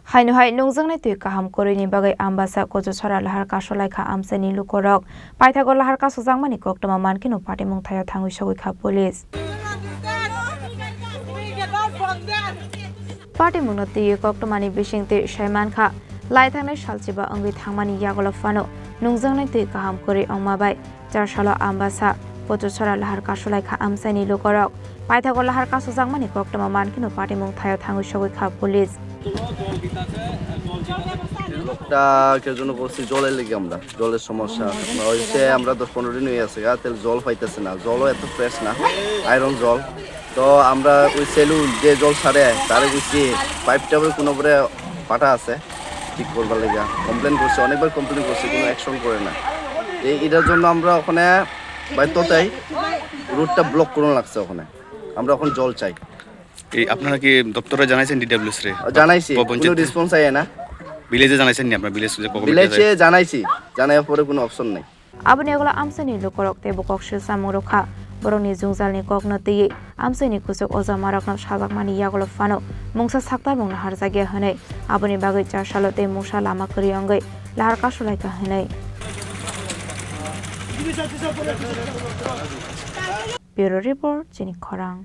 Haino Nungjaknai tui Kaham Kwrwini Bagwi Ambassa Kachucherra Lahar Kaswlaikha Amchaini Lukurok Paithago Lahar Kaswlaikha koktoma mankino party mungthaya thangwi Kaswlaikha police Party mungnati koktomani bisingte Saimankha Laithangnai salchiba angwi thangmani yagolo fano Nungjaknai tui Kaham Kwrwini ongmabai Charsalo Ambassa Kachucherra Lahar Kaswlaikha Amchaini Lukurok Paithago Lahar Kaswlaikha koktoma mankino party mungthaya thangwi Kaswlaikha police লোকটা কে জন্য বলছি জলের লেগে আমরা জলের সমস্যা হইছে আমরা 10-15 দিন হয়ে আছে তেল জল পাইতেছে না জলও এত ফ্রেশ না আয়রন জল তো আমরা ওই সেলুন যে জল ছাড়ে তারে গেছি পাইপটা কোনো উপরে পাটা আছে ঠিক করবার লাগা কমপ্লেইন করছে অনেকবার কমপ্লেইন করছে কোনো অ্যাকশন করে না এটার জন্য আমরা ওখানে বাইততাই রুটটা ব্লক করতে লাগছে ওখানে আমরা এখন জল চাই এই আপনারা কি দপ্তরে জানাইছেন ডিডব্লিউএস রে জানাইছি কোনো রেসপন্স আয় না ভিলেজে জানাইছেন নি আপনারা ভিলেজে জানাইছি জানার পরে কোনো অপশন নাই aboni agla Amchaini Lukurok te bokok silsa murokha boroni jungjalni koknati Amchaini kusuk oja marakna sajakmani yagolo fano mungsa sakta bongna harjage hanai aboni bagwi charsalo te musa lama kri angai Lahar Kaswlaikha hanai Bureau report Chini Khorang